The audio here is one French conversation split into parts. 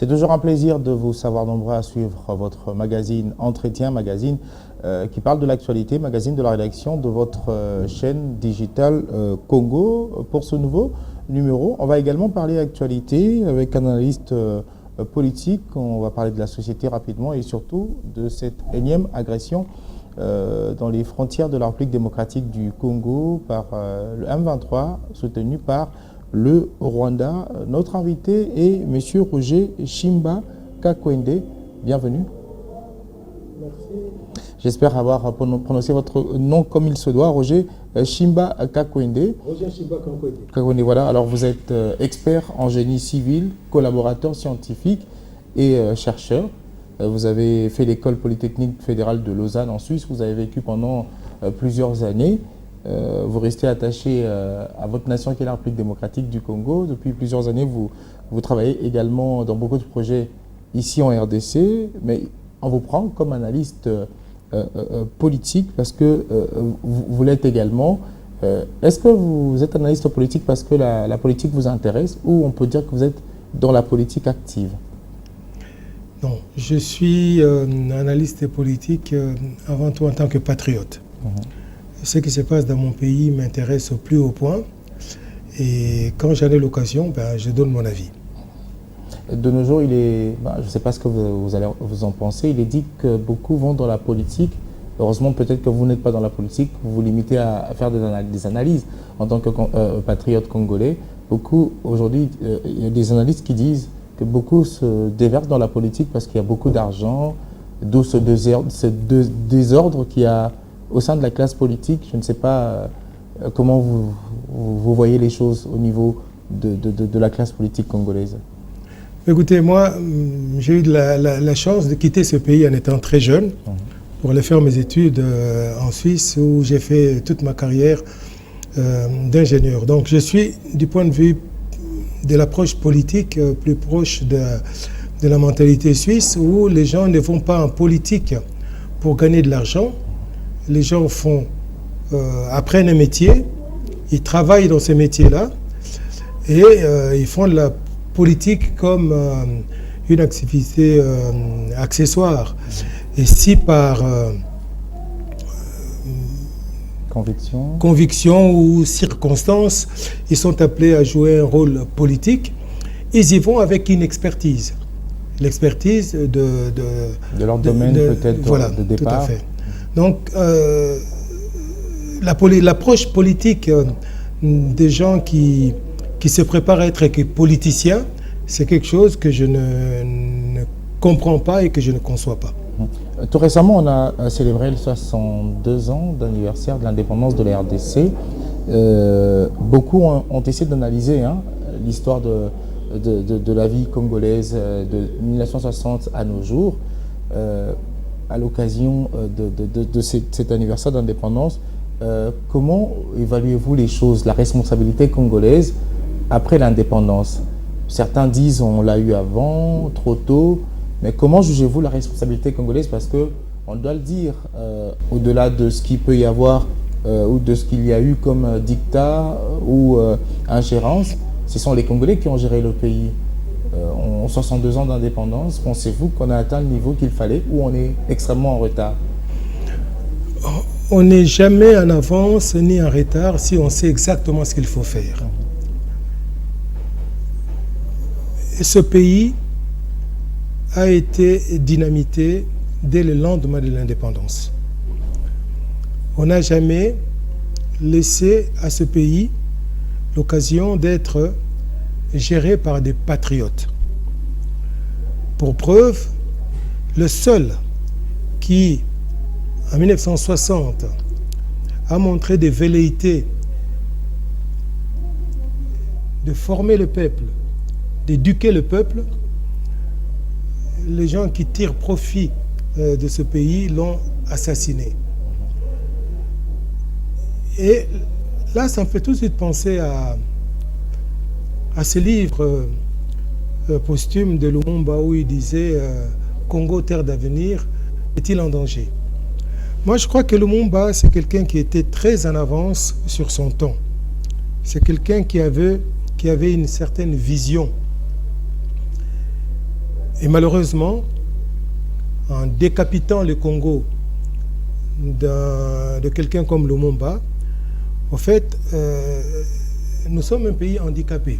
C'est toujours un plaisir de vous savoir nombreux à suivre votre magazine Entretien, magazine qui parle de l'actualité, magazine de la rédaction de votre chaîne digitale Congo. Pour ce nouveau numéro, on va également parler actualité avec un analyste politique. On va parler de la société rapidement et surtout de cette énième agression dans les frontières de la République démocratique du Congo par le M23, soutenu par le Rwanda. Notre invité est M. Roger Chimba Kakwende. Bienvenue. Merci. J'espère avoir prononcé votre nom comme il se doit, Roger Chimba Kakwende. Roger Chimba Kakwende, voilà. Alors vous êtes expert en génie civil, collaborateur scientifique et chercheur. Vous avez fait l'école polytechnique fédérale de Lausanne en Suisse. Vous avez vécu pendant plusieurs années. Vous restez attaché à votre nation qui est la République démocratique du Congo. Depuis plusieurs années, vous travaillez également dans beaucoup de projets ici en RDC, mais on vous prend comme analyste politique parce que vous l'êtes également. Est-ce que vous êtes analyste politique parce que la politique vous intéresse ou on peut dire que vous êtes dans la politique active? Non, je suis analyste politique avant tout en tant que patriote. Ce qui se passe dans mon pays m'intéresse au plus haut point et quand j'en ai l'occasion, je donne mon avis. De nos jours, je ne sais pas ce que vous allez vous en penser, il est dit que beaucoup vont dans la politique. Heureusement, peut-être que vous n'êtes pas dans la politique, vous vous limitez à faire des analyses en tant que patriote congolais. Beaucoup, aujourd'hui, il y a des analystes qui disent que beaucoup se déversent dans la politique parce qu'il y a beaucoup d'argent, d'où ce désordre qu'il y a au sein de la classe politique. Je ne sais pas comment vous voyez les choses au niveau de la classe politique congolaise. Écoutez, moi, j'ai eu la chance de quitter ce pays en étant très jeune pour aller faire mes études en Suisse où j'ai fait toute ma carrière d'ingénieur. Donc je suis, du point de vue de l'approche politique, plus proche de la mentalité suisse où les gens ne vont pas en politique pour gagner de l'argent. Les gens apprennent un métier, ils travaillent dans ces métiers-là et ils font de la politique comme une activité accessoire. Et si par conviction ou circonstance, ils sont appelés à jouer un rôle politique, ils y vont avec une expertise. L'expertise de leur domaine peut-être voilà, de départ. Tout à fait. Donc, l'approche politique des gens qui se préparent à être politiciens, c'est quelque chose que je ne comprends pas et que je ne conçois pas. Tout récemment, on a célébré les 62 ans d'anniversaire de l'indépendance de la RDC. Beaucoup ont essayé d'analyser l'histoire de la vie congolaise de 1960 à nos jours. À l'occasion de cet anniversaire d'indépendance, comment évaluez-vous les choses, la responsabilité congolaise après l'indépendance? Certains disent on l'a eu avant, trop tôt, mais comment jugez-vous la responsabilité congolaise? Parce qu'on doit le dire, au-delà de ce qu'il peut y avoir ou de ce qu'il y a eu comme dictat ou ingérence, ce sont les Congolais qui ont géré le pays. En 62 ans d'indépendance, pensez-vous qu'on a atteint le niveau qu'il fallait ou on est extrêmement en retard? On n'est jamais en avance ni en retard si on sait exactement ce qu'il faut faire. Et ce pays a été dynamité dès le lendemain de l'indépendance. On n'a jamais laissé à ce pays l'occasion d'être géré par des patriotes. Pour preuve, le seul qui, en 1960, a montré des velléités de former le peuple, d'éduquer le peuple, les gens qui tirent profit de ce pays l'ont assassiné. Et là, ça me fait tout de suite penser à ce livre posthume de Lumumba où il disait Congo, terre d'avenir, est-il en danger? Moi, je crois que Lumumba, c'est quelqu'un qui était très en avance sur son temps. C'est quelqu'un qui avait une certaine vision. Et malheureusement, en décapitant le Congo de quelqu'un comme Lumumba, en fait, nous sommes un pays handicapé.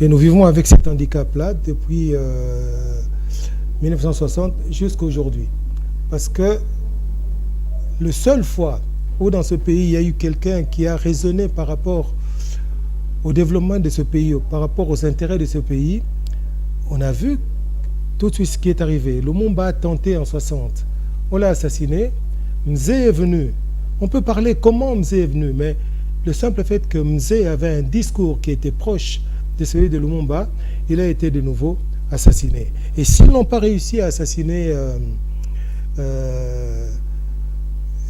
Et nous vivons avec cet handicap-là depuis 1960 jusqu'à aujourd'hui. Parce que le seul fois où dans ce pays, il y a eu quelqu'un qui a raisonné par rapport au développement de ce pays, par rapport aux intérêts de ce pays, on a vu tout de suite ce qui est arrivé. Lumumba a tenté en 60. On l'a assassiné. Mzee est venu. On peut parler comment Mzee est venu, mais le simple fait que Mzee avait un discours qui était proche de celui de Lumumba, il a été de nouveau assassiné. Et s'ils n'ont pas réussi à assassiner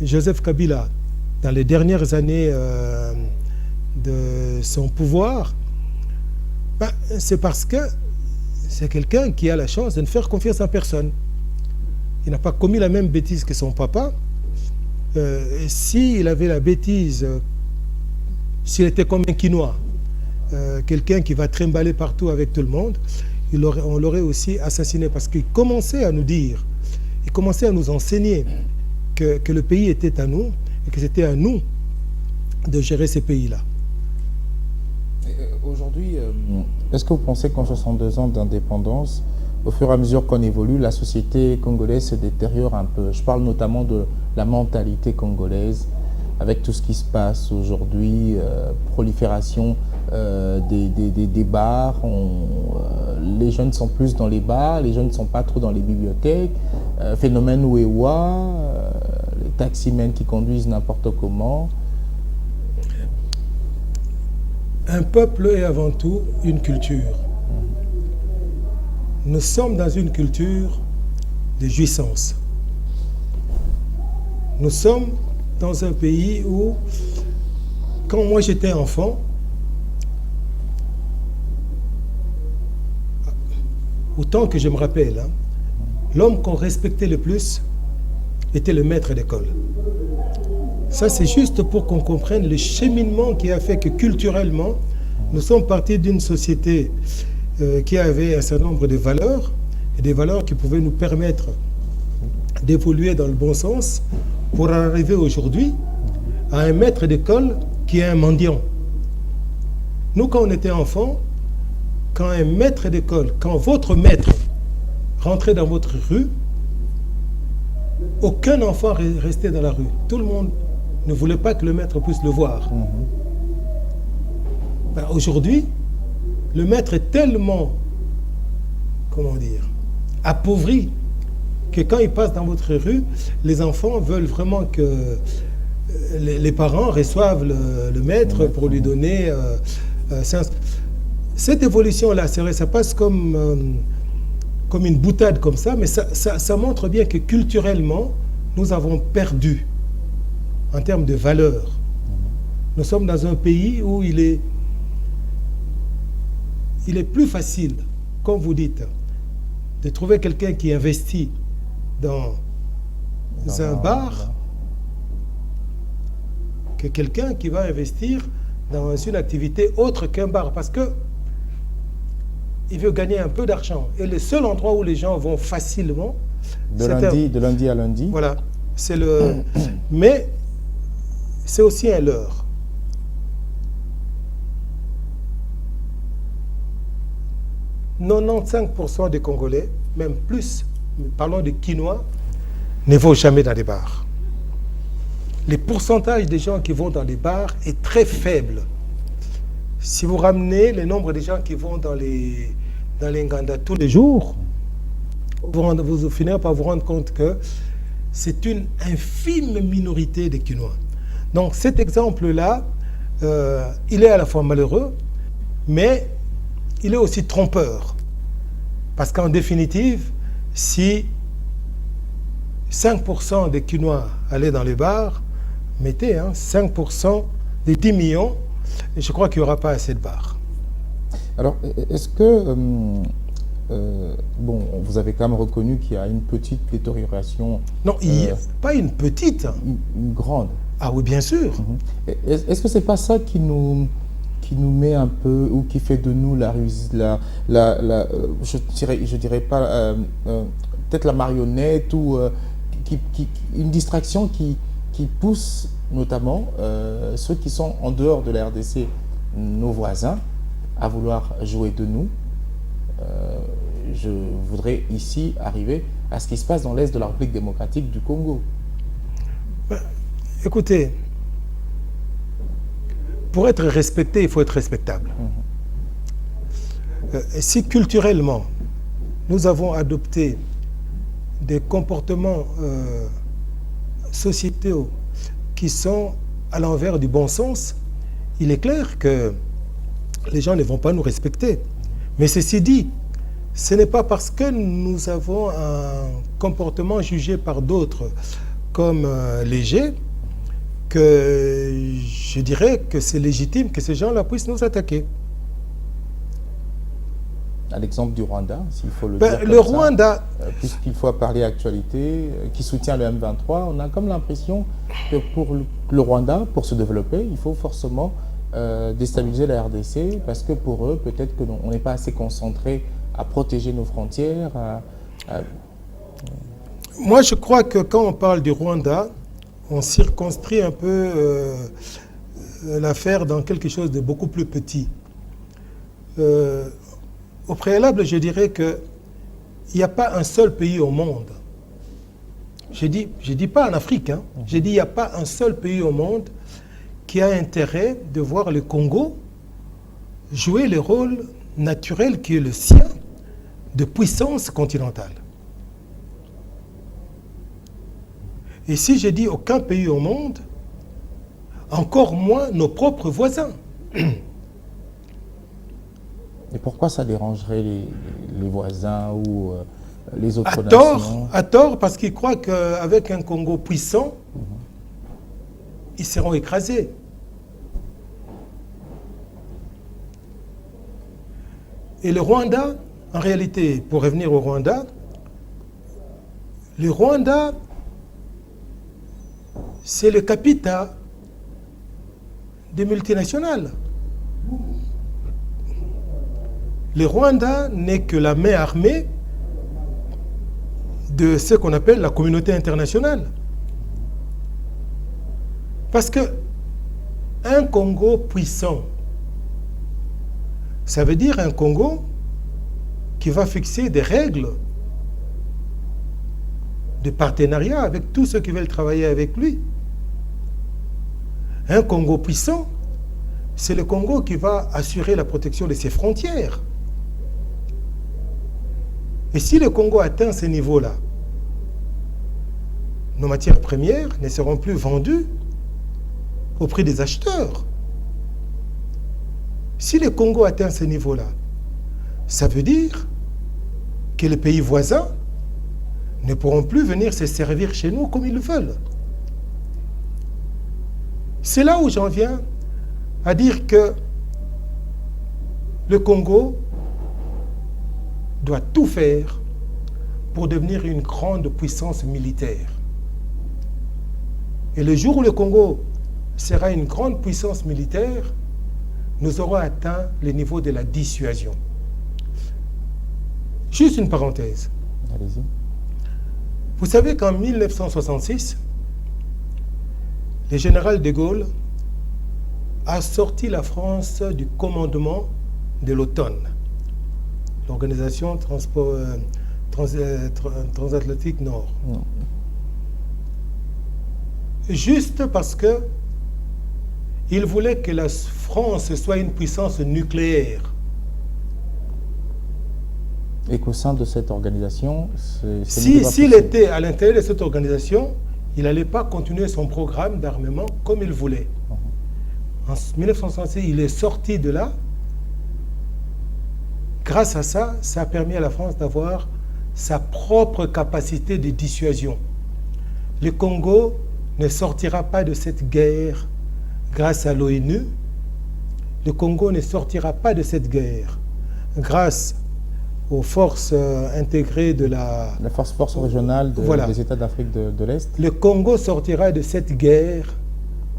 Joseph Kabila dans les dernières années de son pouvoir, ben, c'est parce que c'est quelqu'un qui a la chance de ne faire confiance en personne. Il n'a pas commis la même bêtise que son papa. S'il avait la bêtise, s'il était comme un quinoa, quelqu'un qui va trimballer partout avec tout le monde, on l'aurait aussi assassiné parce qu'il commençait à nous dire, il commençait à nous enseigner que le pays était à nous et que c'était à nous de gérer ces pays-là. Aujourd'hui, est-ce que vous pensez qu'en 62 ans d'indépendance, au fur et à mesure qu'on évolue, la société congolaise se détériore un peu? Je parle notamment de la mentalité congolaise, avec tout ce qui se passe aujourd'hui, prolifération des bars, les jeunes sont plus dans les bars, les jeunes ne sont pas trop dans les bibliothèques, phénomène ouéwa, les taximens qui conduisent n'importe comment. Un peuple est avant tout une culture. Nous sommes dans une culture de jouissance. Nous sommes dans un pays où, quand moi j'étais enfant, autant que je me rappelle, hein, l'homme qu'on respectait le plus était le maître d'école. Ça, c'est juste pour qu'on comprenne le cheminement qui a fait que culturellement, nous sommes partis d'une société qui avait un certain nombre de valeurs, et des valeurs qui pouvaient nous permettre d'évoluer dans le bon sens pour arriver aujourd'hui à un maître d'école qui est un mendiant. Nous, quand on était enfants, quand un maître d'école, quand votre maître rentrait dans votre rue, aucun enfant restait dans la rue. Tout le monde ne voulait pas que le maître puisse le voir. Ben, aujourd'hui, le maître est tellement, comment dire, appauvri que quand il passe dans votre rue, les enfants veulent vraiment que les parents reçoivent le maître pour lui donner... cette évolution-là, c'est vrai, ça passe comme une boutade comme ça, mais ça montre bien que culturellement, nous avons perdu en termes de valeurs. Nous sommes dans un pays où il est plus facile, comme vous dites, de trouver quelqu'un qui investit dans un bar que quelqu'un qui va investir dans une activité autre qu'un bar, parce que il veut gagner un peu d'argent. Et le seul endroit où les gens vont facilement... De lundi à lundi. Voilà. C'est le... Mais c'est aussi un leurre. « 95% des Congolais, même plus, parlons de quinoa, ne vont jamais dans les bars. Le pourcentage des gens qui vont dans les bars est très faible. Si vous ramenez le nombre de gens qui vont dans les Nganda tous les jours, vous finirez par vous rendre compte que c'est une infime minorité de Quinois. Donc cet exemple-là, il est à la fois malheureux, mais il est aussi trompeur. Parce qu'en définitive, si 5% des Quinois allaient dans les bars, mettez 5% des 10 millions, et je crois qu'il n'y aura pas assez de bars. Alors, est-ce que, bon, vous avez quand même reconnu qu'il y a une petite détérioration? Non, pas une petite. Une grande. Ah oui, bien sûr. Est-ce que ce n'est pas ça qui qui nous met un peu, ou qui fait de nous je dirais pas, peut-être la marionnette, ou une distraction qui pousse notamment ceux qui sont en dehors de la RDC, nos voisins, à vouloir jouer de nous. Je voudrais ici arriver à ce qui se passe dans l'Est de la République démocratique du Congo. Écoutez, pour être respecté, il faut être respectable. Si culturellement, nous avons adopté des comportements sociétaux qui sont à l'envers du bon sens, il est clair que les gens ne vont pas nous respecter. Mais ceci dit, ce n'est pas parce que nous avons un comportement jugé par d'autres comme léger que je dirais que c'est légitime que ces gens-là puissent nous attaquer. À l'exemple du Rwanda, s'il faut le dire. Le Rwanda, puisqu'il faut parler actualité, qui soutient le M23, on a comme l'impression que pour le Rwanda, pour se développer, il faut forcément déstabiliser la RDC, parce que pour eux, peut-être qu'on n'est pas assez concentré à protéger nos frontières. Moi, je crois que quand on parle du Rwanda, on circonscrit un peu l'affaire dans quelque chose de beaucoup plus petit. Au préalable, je dirais qu'il n'y a pas un seul pays au monde. Je dis pas en Afrique, hein. Je dis il n'y a pas un seul pays au monde qui a intérêt de voir le Congo jouer le rôle naturel qui est le sien de puissance continentale. Et si je dis aucun pays au monde, encore moins nos propres voisins. Et pourquoi ça dérangerait les voisins ou les autres nations? À tort, parce qu'ils croient qu'avec un Congo puissant, ils seront écrasés. Et le Rwanda, en réalité, pour revenir au Rwanda, le Rwanda, c'est le capital des multinationales. Le Rwanda n'est que la main armée de ce qu'on appelle la communauté internationale. Parce que un Congo puissant, ça veut dire un Congo qui va fixer des règles de partenariat avec tous ceux qui veulent travailler avec lui. Un Congo puissant, c'est le Congo qui va assurer la protection de ses frontières. Et si le Congo atteint ce niveau-là, nos matières premières ne seront plus vendues au prix des acheteurs. Si le Congo atteint ce niveau-là, ça veut dire que les pays voisins ne pourront plus venir se servir chez nous comme ils le veulent. C'est là où j'en viens à dire que le Congo doit tout faire pour devenir une grande puissance militaire. Et le jour où le Congo sera une grande puissance militaire, nous aurons atteint le niveau de la dissuasion. Juste une parenthèse. Allez-y. Vous savez qu'en 1966, le général de Gaulle a sorti la France du commandement de l'OTAN, l'Organisation transatlantique Nord. Non. Juste parce que il voulait que la France soit une puissance nucléaire. Et qu'au sein de cette organisation, s'il était à l'intérieur de cette organisation, il n'allait pas continuer son programme d'armement comme il voulait. En 1966, il est sorti de là. Grâce à ça, ça a permis à la France d'avoir sa propre capacité de dissuasion. Le Congo ne sortira pas de cette guerre grâce à l'ONU. Le Congo ne sortira pas de cette guerre grâce aux forces intégrées de la force régionale des États d'Afrique de l'Est. Le Congo sortira de cette guerre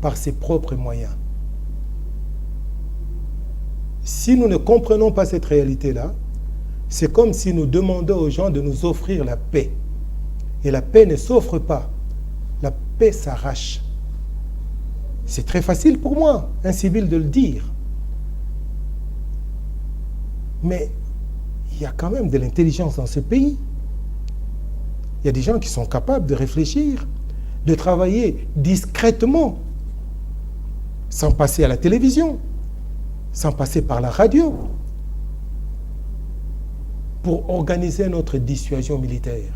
par ses propres moyens. si nous ne comprenons pas cette réalité-là, c'est comme si nous demandions aux gens de nous offrir la paix. Et la paix ne s'offre pas. La paix s'arrache. C'est très facile pour moi, un civil, de le dire. Mais il y a quand même de l'intelligence dans ce pays. Il y a des gens qui sont capables de réfléchir, de travailler discrètement, sans passer à la télévision, sans passer par la radio, pour organiser notre dissuasion militaire.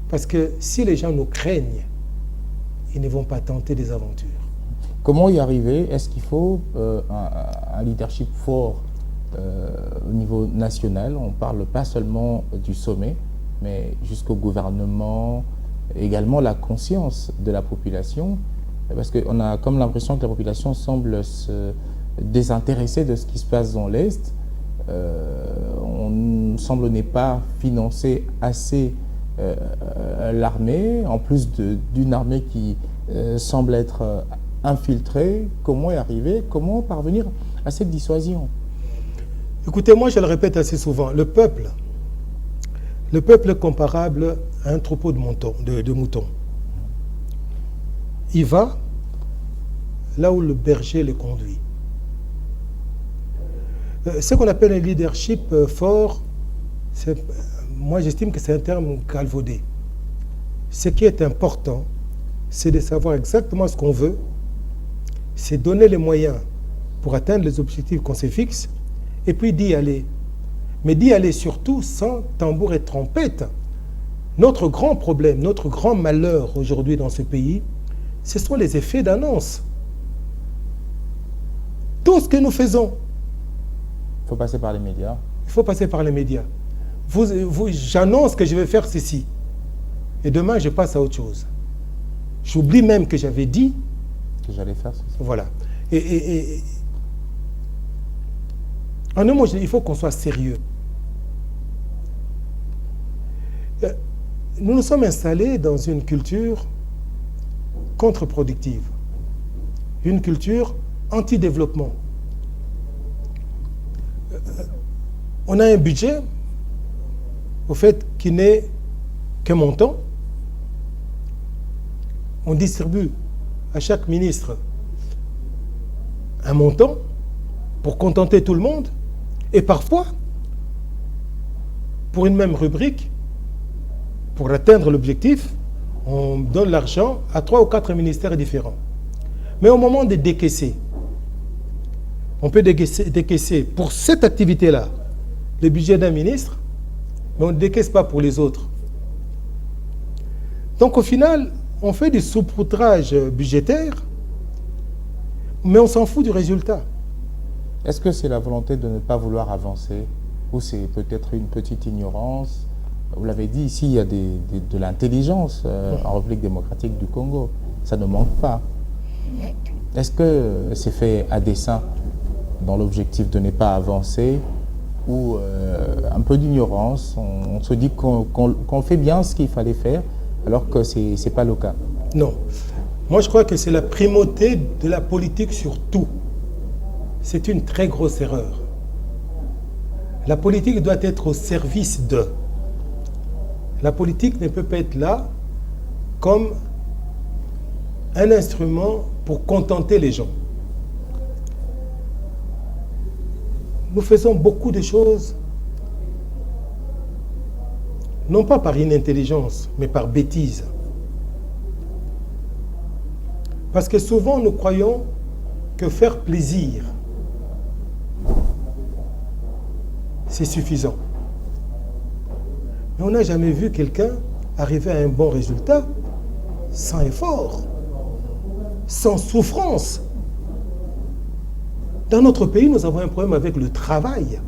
Parce que si les gens nous craignent, ils ne vont pas tenter des aventures. Comment y arriver? Est-ce qu'il faut un leadership fort au niveau national? On ne parle pas seulement du sommet, mais jusqu'au gouvernement, également la conscience de la population, parce qu'on a comme l'impression que la population semble se désintéresser de ce qui se passe dans l'Est. On semble ne pas financer assez l'armée, en plus d'une armée qui semble être infiltrée. Comment y arriver? Comment parvenir à cette dissuasion? Écoutez, moi je le répète assez souvent, le peuple est comparable à un troupeau de moutons. Il va là où le berger le conduit. Ce qu'on appelle un leadership fort, moi j'estime que c'est un terme galvaudé. Ce qui est important, c'est de savoir exactement ce qu'on veut, c'est donner les moyens pour atteindre les objectifs qu'on se fixe, et puis d'y aller. Mais d'y aller surtout sans tambour et trompette. Notre grand problème, notre grand malheur aujourd'hui dans ce pays, ce sont les effets d'annonce. Tout ce que nous faisons. Il faut passer par les médias. Il faut passer par les médias. J'annonce que je vais faire ceci. Et demain, je passe à autre chose. J'oublie même que j'avais dit que j'allais faire ceci. Voilà. En un mot, il faut qu'on soit sérieux. Nous nous sommes installés dans une culture contre-productive, une culture anti-développement. On a un budget, au fait, qui n'est qu'un montant. On distribue à chaque ministre un montant pour contenter tout le monde. Et parfois, pour une même rubrique, pour atteindre l'objectif, on donne l'argent à 3 ou 4 ministères différents. Mais au moment de décaisser, on peut décaisser pour cette activité-là le budget d'un ministre, mais on ne décaisse pas pour les autres. Donc au final, on fait du saupoudrage budgétaire, mais on s'en fout du résultat. Est-ce que c'est la volonté de ne pas vouloir avancer, ou c'est peut-être une petite ignorance? Vous l'avez dit, ici, il y a de l'intelligence en République démocratique du Congo. Ça ne manque pas. Est-ce que c'est fait à dessein dans l'objectif de ne pas avancer, ou un peu d'ignorance? On se dit qu'on fait bien ce qu'il fallait faire, alors que ce n'est pas le cas. Non. Moi, je crois que c'est la primauté de la politique sur tout. C'est une très grosse erreur. La politique doit être au service de. La politique ne peut pas être là comme un instrument pour contenter les gens. Nous faisons beaucoup de choses, non pas par inintelligence, mais par bêtise. Parce que souvent, nous croyons que faire plaisir, c'est suffisant. Mais on n'a jamais vu quelqu'un arriver à un bon résultat sans effort, sans souffrance. Dans notre pays, nous avons un problème avec le travail.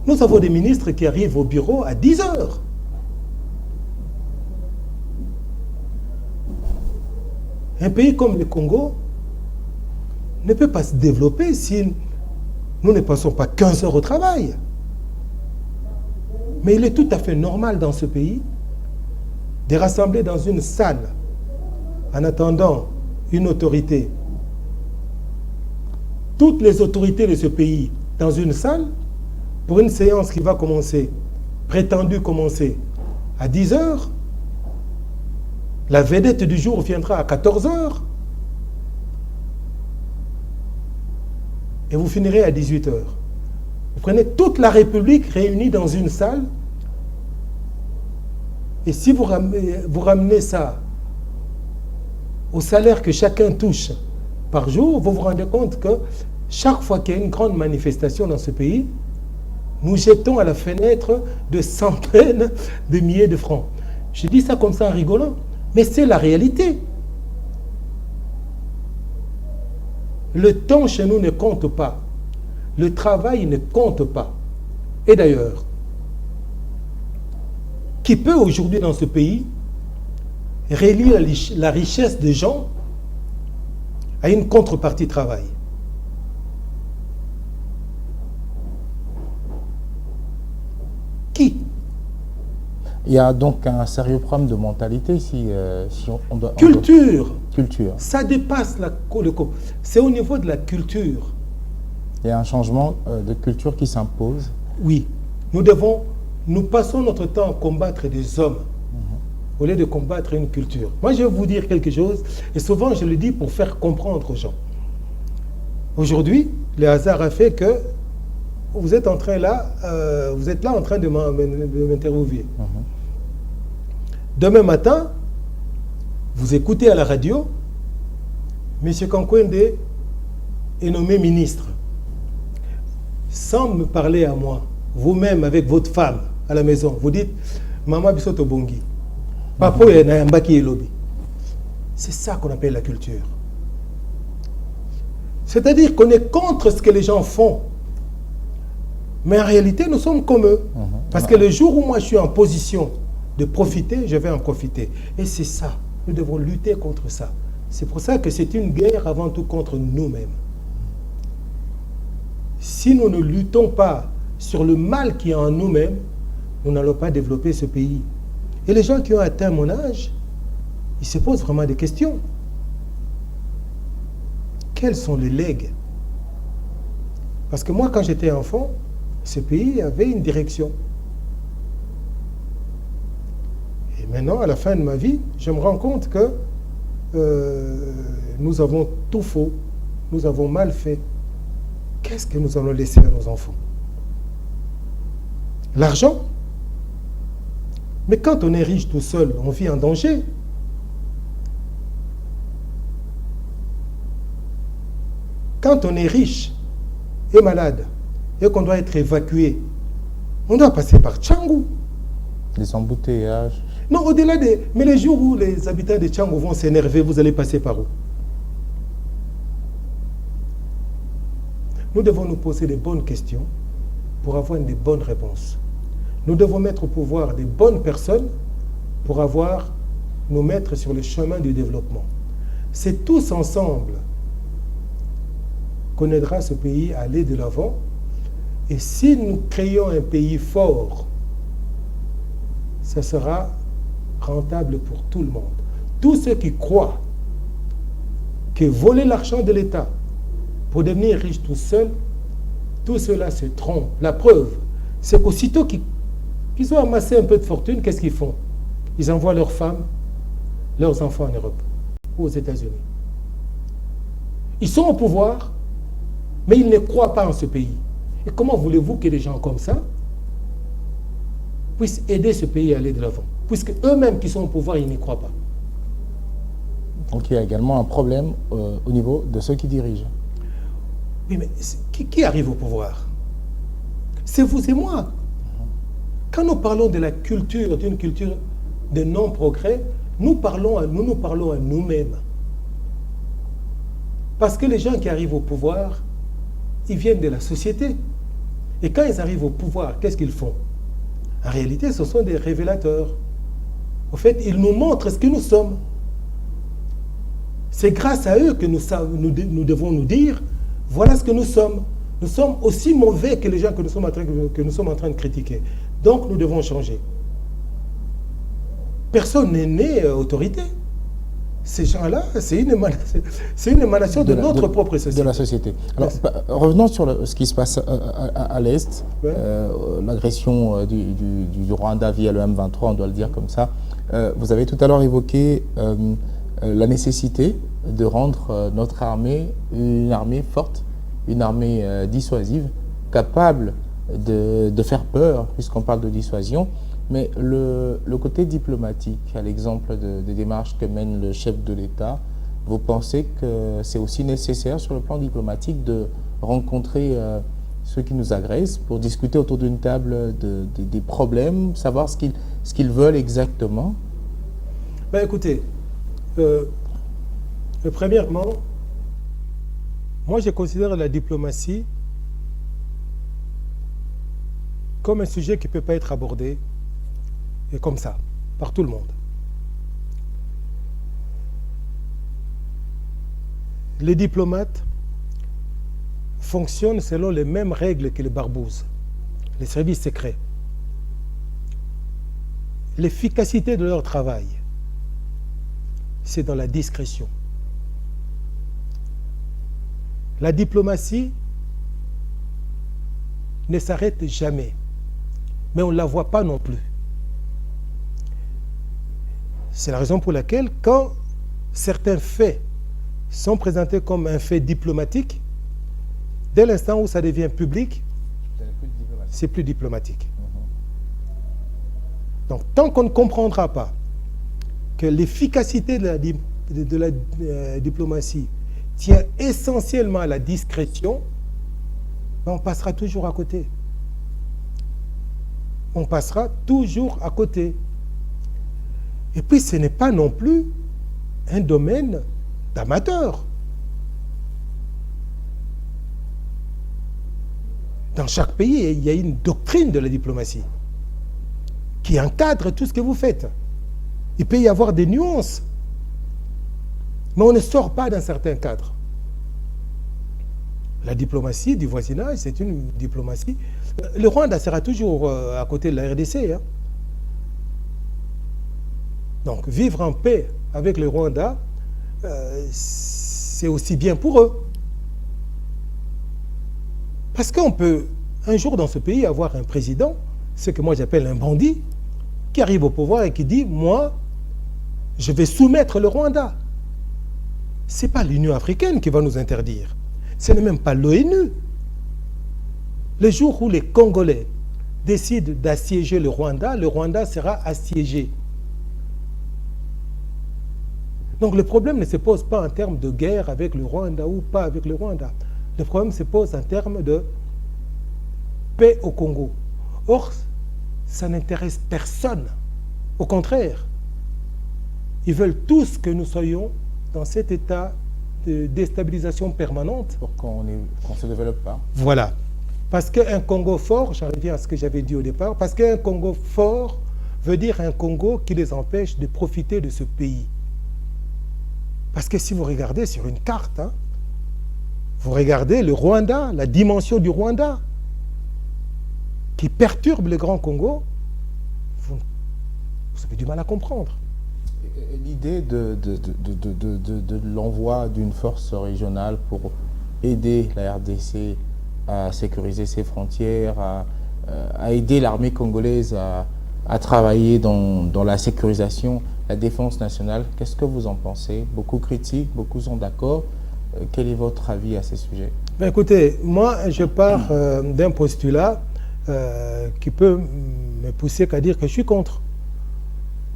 Nous avons des ministres qui arrivent au bureau à 10 heures. Un pays comme le Congo ne peut pas se développer si nous ne passons pas 15 heures au travail. Mais il est tout à fait normal dans ce pays de rassembler dans une salle en attendant une autorité toutes les autorités de ce pays dans une salle pour une séance qui va commencer, prétendue commencer à 10 heures. La vedette du jour viendra à 14 heures. Et vous finirez à 18 heures. Vous prenez toute la République réunie dans une salle. Et si vous ramenez ça au salaire que chacun touche par jour, vous vous rendez compte que chaque fois qu'il y a une grande manifestation dans ce pays, nous jetons à la fenêtre de centaines de milliers de francs. Je dis ça comme ça en rigolant, mais c'est la réalité. Le temps chez nous ne compte pas. Le travail ne compte pas. Et d'ailleurs, qui peut aujourd'hui dans ce pays relier la richesse des gens à une contrepartie travail? Qui? Il y a donc un sérieux problème de mentalité si on doit... Culture. Culture. Ça dépasse c'est au niveau de la culture. Il y a un changement de culture qui s'impose. Oui. Nous passons notre temps à combattre des hommes au lieu de combattre une culture. Moi, je vais vous dire quelque chose, et souvent je le dis pour faire comprendre aux gens. Aujourd'hui, le hasard a fait que vous êtes là en train de m'interviewer. Demain matin, vous écoutez à la radio, M. Kankwende est nommé ministre. Sans me parler à moi, vous-même avec votre femme à la maison, vous dites Maman Bisoto Bongi, Papa Yambaki Elobi. C'est ça qu'on appelle la culture. C'est-à-dire qu'on est contre ce que les gens font. Mais en réalité, nous sommes comme eux. Parce que le jour où moi je suis en position de profiter, je vais en profiter. Et c'est ça. Nous devons lutter contre ça. C'est pour ça que c'est une guerre avant tout contre nous-mêmes. Si nous ne luttons pas sur le mal qui est en nous-mêmes, nous n'allons pas développer ce pays. Et les gens qui ont atteint mon âge, ils se posent vraiment des questions. Quels sont les legs? Parce que moi, quand j'étais enfant, ce pays avait une direction. Et maintenant, à la fin de ma vie, je me rends compte que nous avons tout faux, nous avons mal fait. Qu'est-ce que nous allons laisser à nos enfants? L'argent? Mais quand on est riche tout seul, on vit en danger. Quand on est riche et malade et qu'on doit être évacué, on doit passer par Tchangou. Les embouteillages. Non, au-delà des... Mais les jours où les habitants de Tchangou vont s'énerver, vous allez passer par où? Nous devons nous poser des bonnes questions pour avoir des bonnes réponses. Nous devons mettre au pouvoir des bonnes personnes pour nous mettre sur le chemin du développement. C'est tous ensemble qu'on aidera ce pays à aller de l'avant. Et si nous créons un pays fort, ça sera rentable pour tout le monde. Tous ceux qui croient que voler l'argent de l'État pour devenir riche tout seul, tout cela se trompe. La preuve, c'est qu'aussitôt qu'ils ont amassé un peu de fortune, qu'est-ce qu'ils font? Ils envoient leurs femmes, leurs enfants en Europe ou aux États-Unis. Ils sont au pouvoir, mais ils ne croient pas en ce pays. Et comment voulez-vous que des gens comme ça puissent aider ce pays à aller de l'avant? Puisque eux-mêmes qui sont au pouvoir, ils n'y croient pas. Donc il y a également un problème au niveau de ceux qui dirigent. Oui, mais qui arrive au pouvoir? C'est vous et moi. Quand nous parlons de la culture, d'une culture de non-progrès, nous nous parlons à nous-mêmes. Parce que les gens qui arrivent au pouvoir, ils viennent de la société. Et quand ils arrivent au pouvoir, qu'est-ce qu'ils font? En réalité, ce sont des révélateurs. En fait, ils nous montrent ce que nous sommes. C'est grâce à eux que nous devons nous dire, voilà ce que nous sommes. Nous sommes aussi mauvais que les gens que nous sommes en train de critiquer. Donc, nous devons changer. Personne n'est né autorité. ces gens-là, c'est une émanation de notre propre société. De la société. Alors, revenons sur ce qui se passe à l'Est. Ouais. L'agression du Rwanda via le M23, on doit le dire comme ça. Vous avez tout à l'heure évoqué la nécessité de rendre notre armée une armée forte, une armée dissuasive, capable de faire peur, puisqu'on parle de dissuasion. Mais le côté diplomatique, à l'exemple des démarches que mène le chef de l'État, vous pensez que c'est aussi nécessaire sur le plan diplomatique de rencontrer ceux qui nous agressent pour discuter autour d'une table des problèmes, savoir ce qu'ils veulent exactement? Ben écoutez, premièrement, moi je considère la diplomatie comme un sujet qui ne peut pas être abordé et comme ça, par tout le monde. Les diplomates fonctionnent selon les mêmes règles que les barbouzes, les services secrets. L'efficacité de leur travail, c'est dans la discrétion. La diplomatie ne s'arrête jamais, mais on ne la voit pas non plus. C'est la raison pour laquelle, quand certains faits sont présentés comme un fait diplomatique, dès l'instant où ça devient public, c'est plus diplomatique. Donc, tant qu'on ne comprendra pas que l'efficacité de la diplomatie tient essentiellement à la discrétion, on passera toujours à côté. On passera toujours à côté. Et puis, ce n'est pas non plus un domaine d'amateurs. Dans chaque pays, il y a une doctrine de la diplomatie qui encadre tout ce que vous faites. Il peut y avoir des nuances, mais on ne sort pas d'un certain cadre. La diplomatie du voisinage, c'est une diplomatie. Le Rwanda sera toujours à côté de la RDC. Hein. Donc, vivre en paix avec le Rwanda, c'est aussi bien pour eux. Parce qu'on peut, un jour dans ce pays, avoir un président, ce que moi j'appelle un bandit, qui arrive au pouvoir et qui dit « Moi, je vais soumettre le Rwanda ». Ce n'est pas l'Union africaine qui va nous interdire. Ce n'est même pas l'ONU. Le jour où les Congolais décident d'assiéger le Rwanda sera assiégé. Donc le problème ne se pose pas en termes de guerre avec le Rwanda ou pas avec le Rwanda. Le problème se pose en termes de paix au Congo. Or, ça n'intéresse personne. Au contraire, ils veulent tous que nous soyons dans cet état de déstabilisation permanente. Pour qu'on ne se développe pas. Voilà. Parce qu'un Congo fort, j'en reviens à ce que j'avais dit au départ, parce qu'un Congo fort veut dire un Congo qui les empêche de profiter de ce pays. Parce que si vous regardez sur une carte, hein, vous regardez le Rwanda, la dimension du Rwanda, qui perturbe le Grand Congo, vous avez du mal à comprendre. L'idée de l'envoi d'une force régionale pour aider la RDC à sécuriser ses frontières, à aider l'armée congolaise à travailler dans la sécurisation, la défense nationale, qu'est-ce que vous en pensez? Beaucoup critiquent, beaucoup sont d'accord. Quel est votre avis à ces sujets? Ben écoutez, moi je pars d'un postulat qui peut me pousser qu'à dire que je suis contre.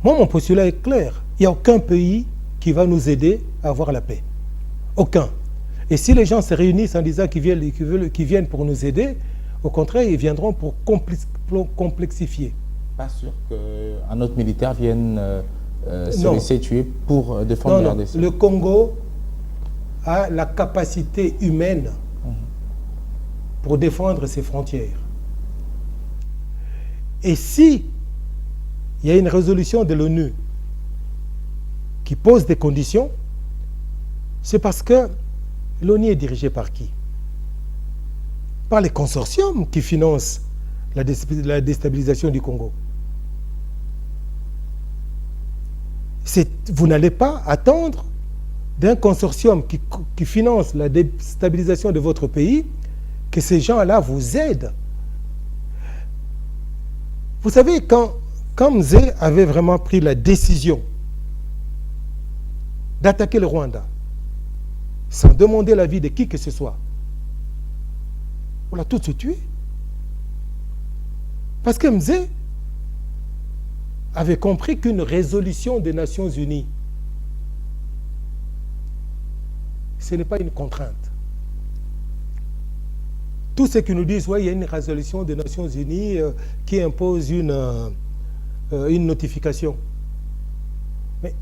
Moi, mon postulat est clair. Il n'y a aucun pays qui va nous aider à avoir la paix. Aucun. Et si les gens se réunissent en disant qu'ils viennent pour nous aider, au contraire, ils viendront pour complexifier. Pas sûr qu'un autre militaire vienne se laisser tuer pour défendre la RDC. Le Congo a la capacité humaine pour défendre ses frontières. Et si il y a une résolution de l'ONU qui pose des conditions, c'est parce que l'ONU est dirigée par qui? Par les consortiums qui financent la déstabilisation du Congo. Vous n'allez pas attendre d'un consortium qui finance la déstabilisation de votre pays que ces gens-là vous aident. Vous savez, quand Mzee avait vraiment pris la décision d'attaquer le Rwanda, sans demander l'avis de qui que ce soit, on l'a tout de suite tué. Parce que Mzee avait compris qu'une résolution des Nations Unies, ce n'est pas une contrainte. Tous ceux qui nous disent, ouais, il y a une résolution des Nations Unies qui impose une notification. Mais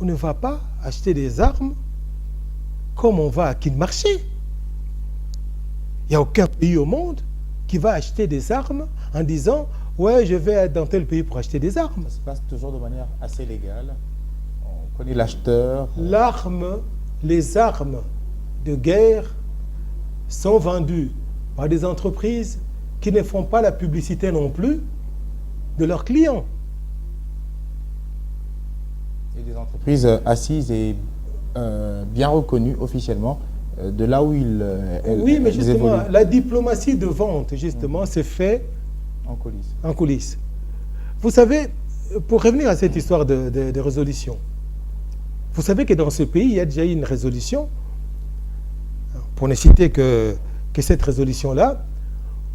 on ne va pas acheter des armes comme on va à Kinmarché. Il n'y a aucun pays au monde qui va acheter des armes en disant, ouais, je vais dans tel pays pour acheter des armes. Ça se passe toujours de manière assez légale. On connaît l'acheteur. Les armes de guerre sont vendues par des entreprises qui ne font pas la publicité non plus de leurs clients. Et des entreprises assises et bien reconnues officiellement de là où oui, mais justement, évoluent. La diplomatie de vente, justement, c'est fait en coulisses. Vous savez, pour revenir à cette histoire de résolution, vous savez que dans ce pays, il y a déjà eu une résolution, pour ne citer que cette résolution-là,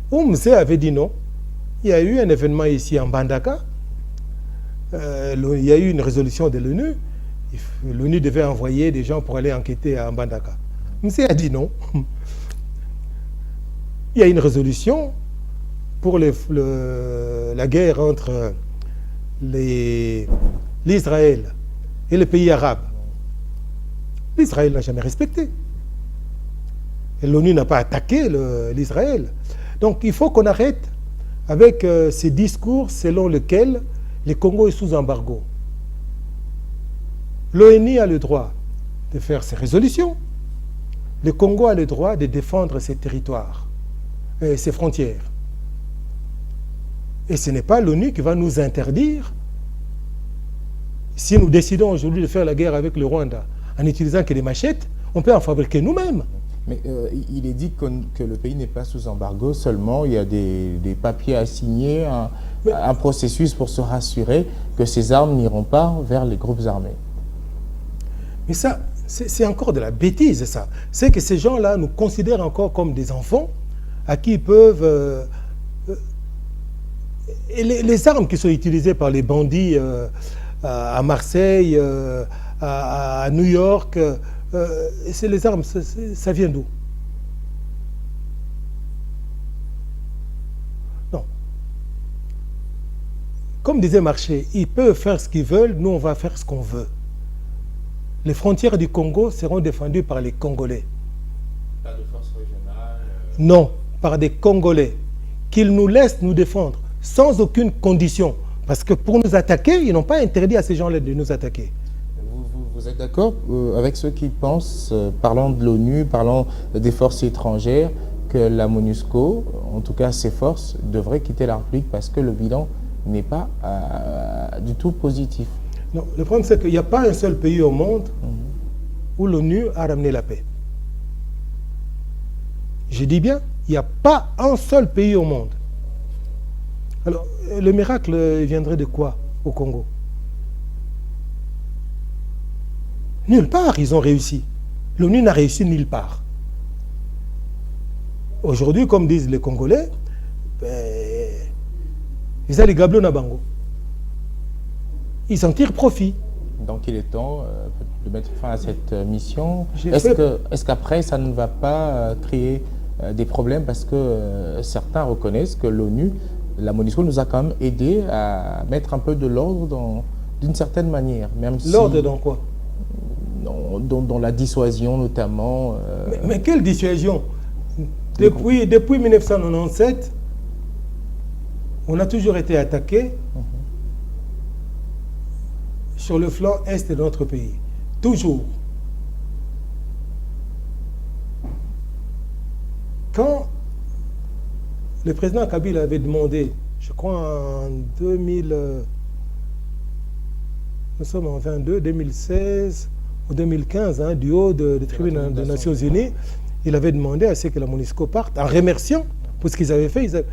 où Mzee avait dit non. Il y a eu un événement ici en Mbandaka, il y a eu une résolution de l'ONU, l'ONU devait envoyer des gens pour aller enquêter à Mbandaka. Mzee a dit non. Il y a une résolution pour la guerre entre l'Israël et les pays arabes. L'Israël n'a jamais respecté. Et l'ONU n'a pas attaqué l'Israël. Donc il faut qu'on arrête avec ces discours selon lesquels le Congo est sous embargo. L'ONU a le droit de faire ses résolutions. Le Congo a le droit de défendre ses territoires, ses frontières. Et ce n'est pas l'ONU qui va nous interdire, si nous décidons aujourd'hui de faire la guerre avec le Rwanda en utilisant que des machettes, on peut en fabriquer nous-mêmes. Mais il est dit que le pays n'est pas sous embargo, seulement il y a des papiers à signer, un processus pour se rassurer que ces armes n'iront pas vers les groupes armés. Mais ça, c'est encore de la bêtise, ça. C'est que ces gens-là nous considèrent encore comme des enfants à qui ils peuvent... et les armes qui sont utilisées par les bandits à Marseille, à New York... c'est les armes, ça vient d'où? Non. Comme disait Marché, ils peuvent faire ce qu'ils veulent, nous on va faire ce qu'on veut. Les frontières du Congo seront défendues par les Congolais. Pas de force régionale Non, par des Congolais. Qu'ils nous laissent nous défendre, sans aucune condition. Parce que pour nous attaquer, ils n'ont pas interdit à ces gens-là de nous attaquer. Vous êtes d'accord avec ceux qui pensent, parlant de l'ONU, parlant des forces étrangères, que la MONUSCO, en tout cas ses forces, devraient quitter la République parce que le bilan n'est pas du tout positif? Non, le problème c'est qu'il n'y a pas un seul pays au monde où l'ONU a ramené la paix. Je dis bien, il n'y a pas un seul pays au monde. Alors, le miracle viendrait de quoi au Congo? Nulle part, ils ont réussi. L'ONU n'a réussi nulle part. Aujourd'hui, comme disent les Congolais, ils ont les gablons à Bango. Ils en tirent profit. Donc il est temps de mettre fin à cette mission. Est-ce qu'après, ça ne va pas créer des problèmes parce que certains reconnaissent que l'ONU, la MONUSCO nous a quand même aidé à mettre un peu de l'ordre d'une certaine manière. L'ordre dans quoi? Dans la dissuasion notamment. Mais quelle dissuasion? Depuis 1997, on a toujours été attaqué sur le flanc est de notre pays. Toujours. Quand le président Kabila avait demandé, je crois en 2000, nous sommes en 2016 ou 2015, hein, du haut des tribunes des Nations Unies, il avait demandé à ce que la MONUSCO parte, en remerciant pour ce qu'ils avaient fait.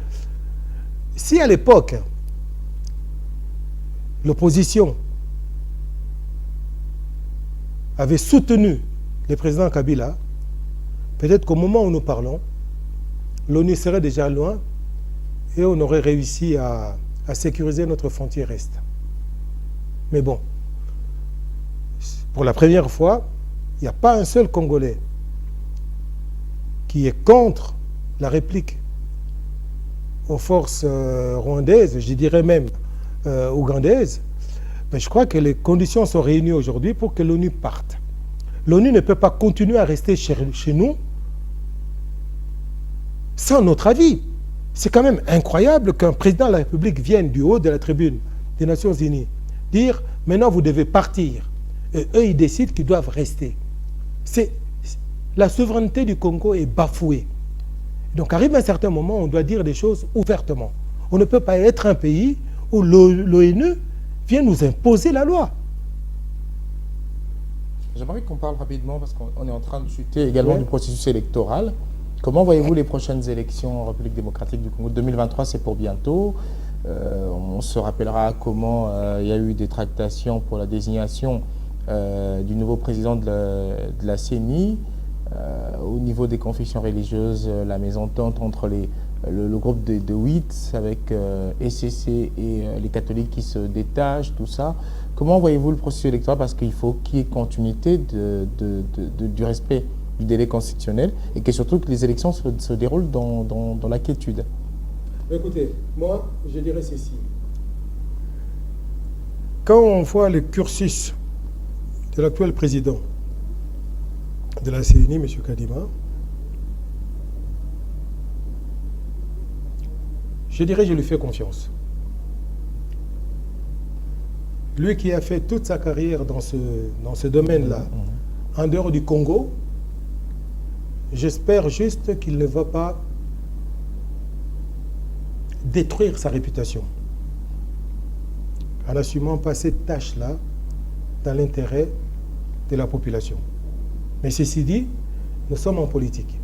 Si à l'époque, l'opposition avait soutenu le président Kabila, peut-être qu'au moment où nous parlons, l'ONU serait déjà loin et on aurait réussi à sécuriser notre frontière est. Mais bon, pour la première fois, il n'y a pas un seul Congolais qui est contre la réplique aux forces rwandaises, je dirais même ougandaises. Mais je crois que les conditions sont réunies aujourd'hui pour que l'ONU parte. L'ONU ne peut pas continuer à rester chez nous sans notre avis. C'est quand même incroyable qu'un président de la République vienne du haut de la tribune des Nations Unies dire « maintenant vous devez partir ». Et eux, ils décident qu'ils doivent rester. La souveraineté du Congo est bafouée. Donc arrive un certain moment, on doit dire des choses ouvertement. On ne peut pas être un pays où l'ONU vient nous imposer la loi. J'aimerais qu'on parle rapidement, parce qu'on est en train de discuter également du processus électoral. Comment voyez-vous les prochaines élections en République démocratique du Congo? 2023, c'est pour bientôt. On se rappellera comment il y a eu des tractations pour la désignation du nouveau président de la CENI. Au niveau des confessions religieuses, la mésentente entre le groupe de 8 avec ECC et les catholiques qui se détachent, tout ça. Comment voyez-vous le processus électoral? Parce qu'il faut qu'il y ait continuité du respect du délai constitutionnel et que surtout que les élections se déroulent dans la quiétude. Écoutez, moi, je dirais ceci. Quand on voit le cursus de l'actuel président de la CENI, M. Kadima, je dirais je lui fais confiance. Lui qui a fait toute sa carrière dans ce domaine-là, en dehors du Congo, j'espère juste qu'il ne va pas détruire sa réputation en n'assumant pas cette tâche-là dans l'intérêt de la population. Mais ceci dit, nous sommes en politique.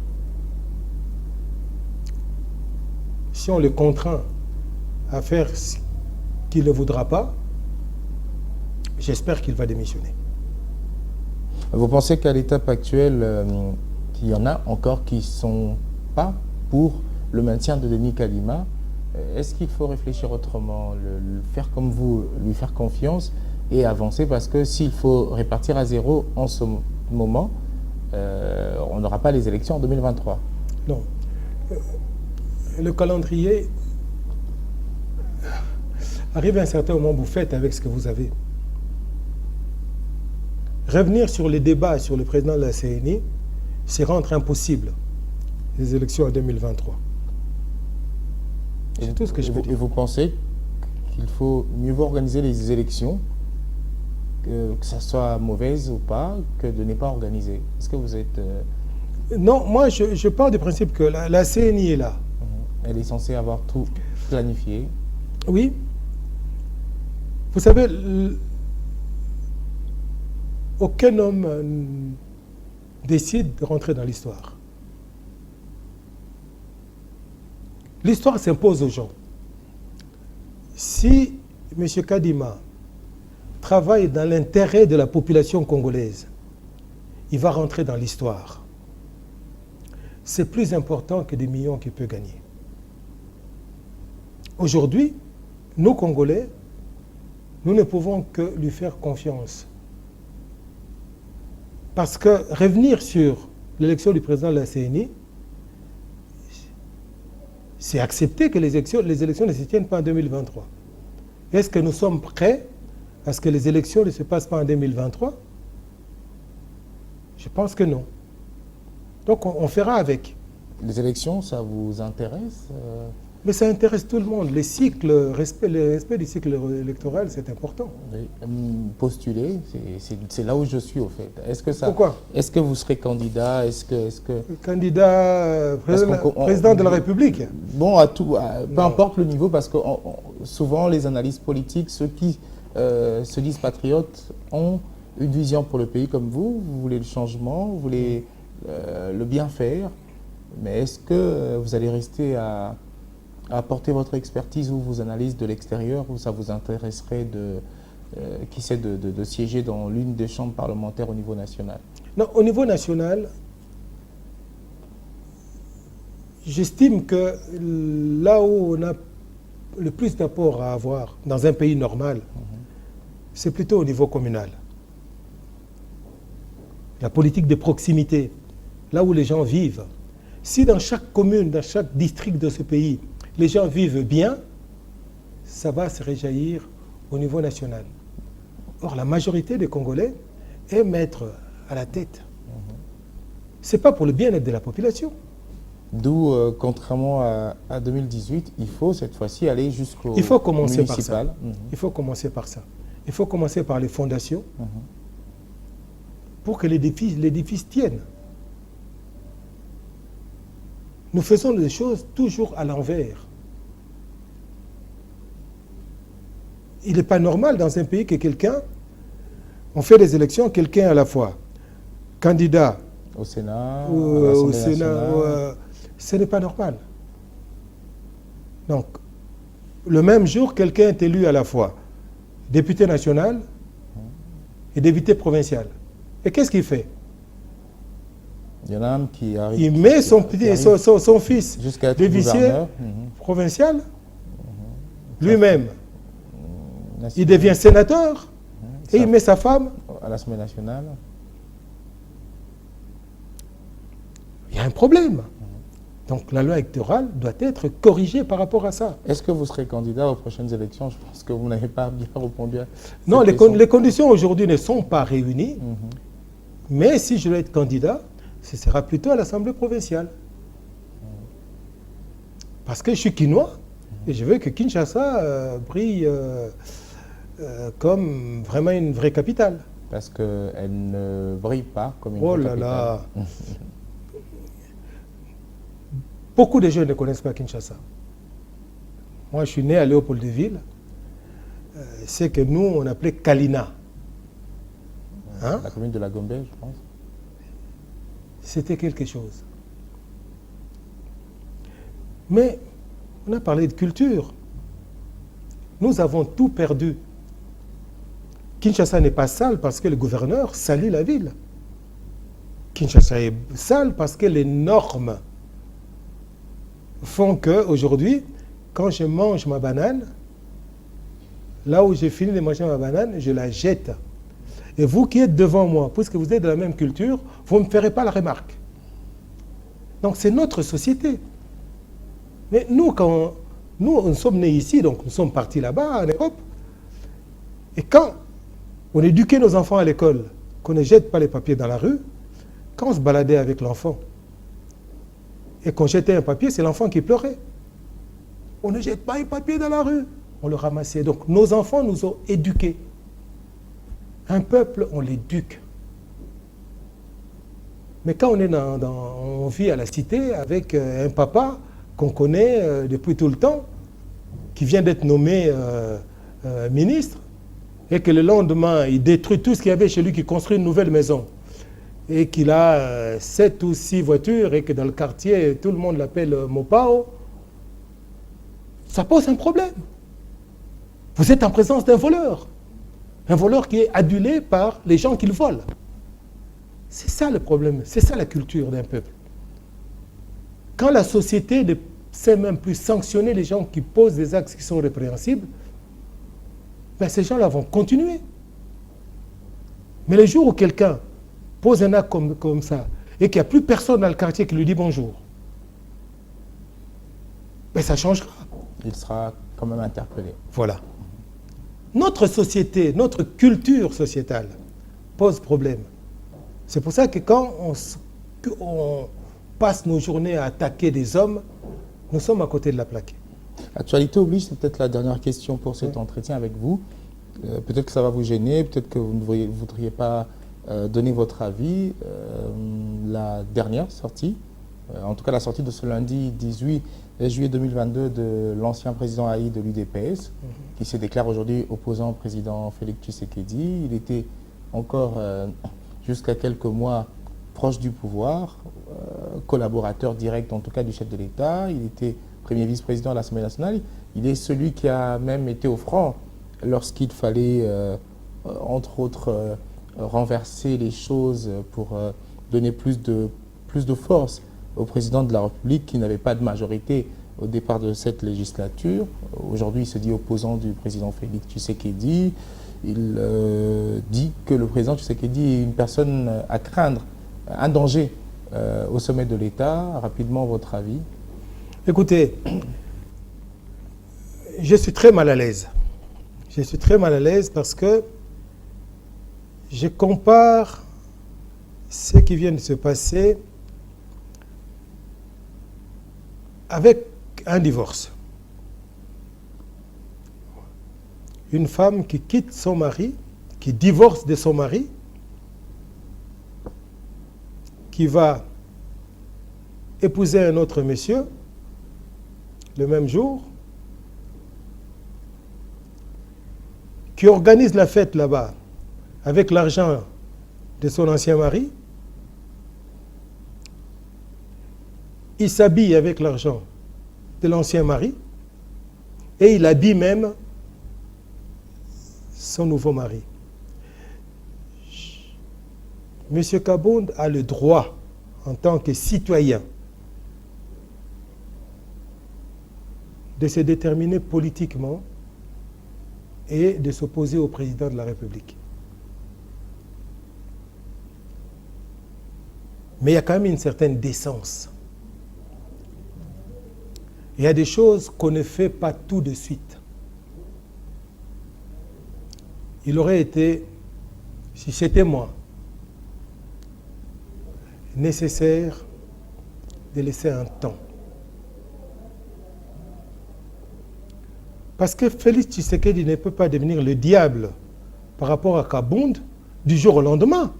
Si on le contraint à faire ce qu'il ne voudra pas, j'espère qu'il va démissionner. Vous pensez qu'à l'étape actuelle, qu'il y en a encore qui ne sont pas pour le maintien de Denis Kadima? Est-ce qu'il faut réfléchir autrement, le faire comme vous, lui faire confiance et avancer? Parce que s'il faut répartir à zéro en ce moment, on n'aura pas les élections en 2023. Non. Le calendrier arrive à un certain moment, vous faites avec ce que vous avez. Revenir sur les débats sur le président de la CENI, c'est rendre impossible les élections en 2023. C'est tout ce que je peux dire. Et vous pensez qu'il faut mieux organiser les élections, que ça soit mauvaise ou pas, que de ne pas organiser? Est-ce que vous êtes... Non, moi je pars du principe que la CENI est là. Elle est censée avoir tout planifié. Oui. Vous savez, aucun homme décide de rentrer dans l'histoire. L'histoire s'impose aux gens. Si M. Kadima travaille dans l'intérêt de la population congolaise, il va rentrer dans l'histoire. C'est plus important que des millions qu'il peut gagner. Aujourd'hui, nous, Congolais, nous ne pouvons que lui faire confiance. Parce que revenir sur l'élection du président de la CENI, c'est accepter que les élections ne se tiennent pas en 2023. Est-ce que nous sommes prêts à ce que les élections ne se passent pas en 2023? Je pense que non. Donc on fera avec. Les élections, ça vous intéresse? Mais ça intéresse tout le monde. Le respect du cycle électoral, c'est important. Oui. Postuler, c'est là où je suis au fait. Est-ce que ça, pourquoi? Est-ce que vous serez candidat? Candidat président de la République? Bon, peu importe le niveau, parce que souvent les analystes politiques, ceux qui se disent patriotes ont une vision pour le pays comme vous voulez le changement, vous voulez le bien faire, mais est-ce que vous allez rester à apporter votre expertise ou vos analyses de l'extérieur, ou ça vous intéresserait de siéger dans l'une des chambres parlementaires au niveau national? Non, au niveau national, j'estime que là où on a le plus d'apport à avoir dans un pays normal, c'est plutôt au niveau communal. La politique de proximité, là où les gens vivent. Si dans chaque commune, dans chaque district de ce pays, les gens vivent bien, ça va se réjaillir au niveau national. Or, la majorité des Congolais aiment être à la tête. Ce n'est pas pour le bien-être de la population. D'où, contrairement à 2018, il faut cette fois-ci aller jusqu'au municipal. Il faut commencer par ça. Il faut commencer par ça. Il faut commencer par les fondations pour que l'édifice tienne. Nous faisons les choses toujours à l'envers. Il n'est pas normal dans un pays que quelqu'un, on fait des élections, quelqu'un à la fois, candidat au Sénat, au Sénat, ce n'est pas normal. Donc, le même jour, quelqu'un est élu à la fois député national et député provincial. Et qu'est-ce qu'il fait? Il y en a un qui arrive. Il met son fils d'huissier provincial, lui-même. Il devient sénateur et il met sa femme à l'Assemblée nationale. Il y a un problème. Donc la loi électorale doit être corrigée par rapport à ça. Est-ce que vous serez candidat aux prochaines élections? Je pense que vous n'avez pas bien répondu à cette Non, question. les conditions aujourd'hui ne sont pas réunies. Mais si je dois être candidat, ce sera plutôt à l'Assemblée provinciale. Parce que je suis quinois et je veux que Kinshasa brille comme vraiment une vraie capitale. Parce qu'elle ne brille pas comme une vraie capitale. Oh là là. Beaucoup de gens ne connaissent pas Kinshasa. Moi, je suis né à Léopoldville. C'est que nous, on appelait Kalina. Hein? La commune de la Gombe, je pense. C'était quelque chose. Mais on a parlé de culture. Nous avons tout perdu. Kinshasa n'est pas sale parce que le gouverneur salit la ville. Kinshasa est sale parce que les normes font qu'aujourd'hui, quand je mange ma banane, là où j'ai fini de manger ma banane, je la jette. Et vous qui êtes devant moi, puisque vous êtes de la même culture, vous ne me ferez pas la remarque. Donc c'est notre société. Mais nous, nous sommes nés ici, donc nous sommes partis là-bas en Europe. Et quand on éduquait nos enfants à l'école, qu'on ne jette pas les papiers dans la rue, quand on se baladait avec l'enfant, et qu'on jetait un papier, c'est l'enfant qui pleurait. On ne jette pas un papier dans la rue. On le ramassait. Donc nos enfants nous ont éduqués. Un peuple, on l'éduque. Mais quand on vit à la cité avec un papa qu'on connaît depuis tout le temps, qui vient d'être nommé ministre, et que le lendemain, il détruit tout ce qu'il y avait chez lui, qui construit une nouvelle maison, et qu'il a 7 ou 6 voitures, et que dans le quartier, tout le monde l'appelle Mopao, ça pose un problème. Vous êtes en présence d'un voleur. Un voleur qui est adulé par les gens qui le volent. C'est ça le problème, c'est ça la culture d'un peuple. Quand la société ne sait même plus sanctionner les gens qui posent des actes qui sont répréhensibles, ben ces gens-là vont continuer. Mais le jour où quelqu'un pose un acte comme ça, et qu'il n'y a plus personne dans le quartier qui lui dit bonjour, ben ça changera. Il sera quand même interpellé. Voilà. Notre société, notre culture sociétale pose problème. C'est pour ça que quand on passe nos journées à attaquer des hommes, nous sommes à côté de la plaque. Actualité oblige, c'est peut-être la dernière question pour cet entretien avec vous. Peut-être que ça va vous gêner, peut-être que vous ne voudriez pas donner votre avis. La dernière sortie, en tout cas la sortie de ce lundi 18 juillet 2022 de l'ancien président Haï de l'UDPS, qui se déclare aujourd'hui opposant au président Félix Tshisekedi. Il était encore, jusqu'à quelques mois, proche du pouvoir, collaborateur direct en tout cas du chef de l'État. Il était premier vice-président à l'Assemblée nationale. Il est celui qui a même été au front lorsqu'il fallait, entre autres, renverser les choses pour donner plus de force au président de la République qui n'avait pas de majorité au départ de cette législature. Aujourd'hui, il se dit opposant du président Félix Tshisekedi. Il dit que le président Tshisekedi est une personne à craindre, un danger au sommet de l'État. Rapidement, votre avis? Écoutez, je suis très mal à l'aise. Je suis très mal à l'aise parce que je compare ce qui vient de se passer avec un divorce. Une femme qui quitte son mari, qui divorce de son mari, qui va épouser un autre monsieur le même jour, qui organise la fête là-bas avec l'argent de son ancien mari. Il s'habille avec l'argent de l'ancien mari et il habille même son nouveau mari. Monsieur Kabound a le droit, en tant que citoyen, de se déterminer politiquement et de s'opposer au président de la République. Mais il y a quand même une certaine décence. Il y a des choses qu'on ne fait pas tout de suite. Il aurait été, si c'était moi, nécessaire de laisser un temps. Parce que Félix Tshisekedi ne peut pas devenir le diable par rapport à Kabound du jour au lendemain.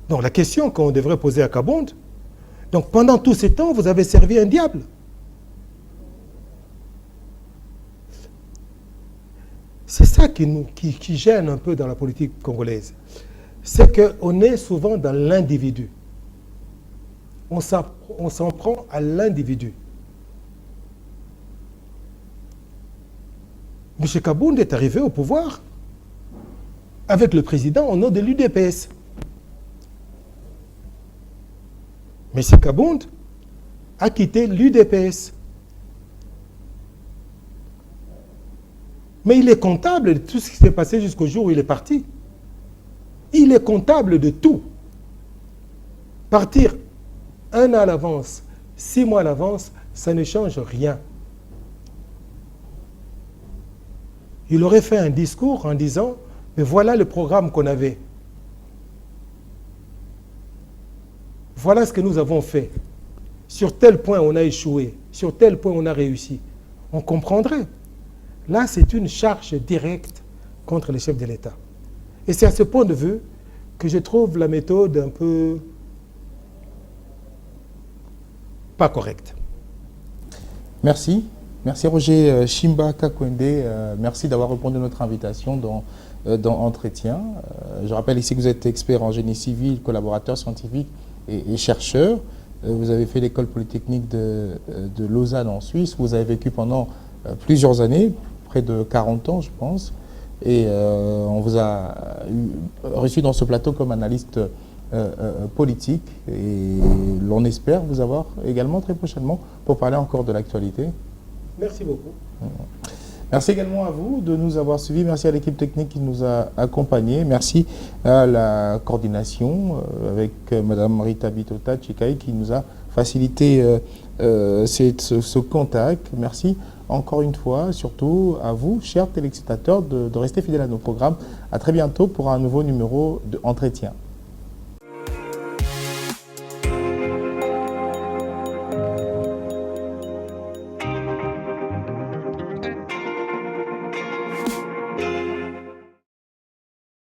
Donc la question qu'on devrait poser à Kabound, donc pendant tout ce temps, vous avez servi un diable. C'est ça qui gêne un peu dans la politique congolaise. C'est qu'on est souvent dans l'individu. On s'en prend à l'individu. M. Kabound est arrivé au pouvoir avec le président au nom de l'UDPS. M. Kabound a quitté l'UDPS. Mais il est comptable de tout ce qui s'est passé jusqu'au jour où il est parti. Il est comptable de tout. Partir 1 an à l'avance, 6 mois à l'avance, ça ne change rien. Il aurait fait un discours en disant, mais voilà le programme qu'on avait. Voilà ce que nous avons fait. Sur tel point, on a échoué. Sur tel point, on a réussi. On comprendrait. Là, c'est une charge directe contre les chefs de l'État. Et c'est à ce point de vue que je trouve la méthode un peu pas correcte. Merci. Merci Roger Shimba Kakwende. Merci d'avoir répondu à notre invitation dans Entretien. Je rappelle ici que vous êtes expert en génie civil, collaborateur scientifique et chercheur. Vous avez fait l'école polytechnique de Lausanne en Suisse. Vous avez vécu pendant plusieurs années, près de 40 ans je pense. Et on vous a reçu dans ce plateau comme analyste politique. Et l'on espère vous avoir également très prochainement pour parler encore de l'actualité. Merci beaucoup. Merci également à vous de nous avoir suivis. Merci à l'équipe technique qui nous a accompagnés. Merci à la coordination avec Mme Rita Bitota Chikai qui nous a facilité ce contact. Merci encore une fois, surtout à vous, chers téléspectateurs, de rester fidèles à nos programmes. À très bientôt pour un nouveau numéro d'Entretien.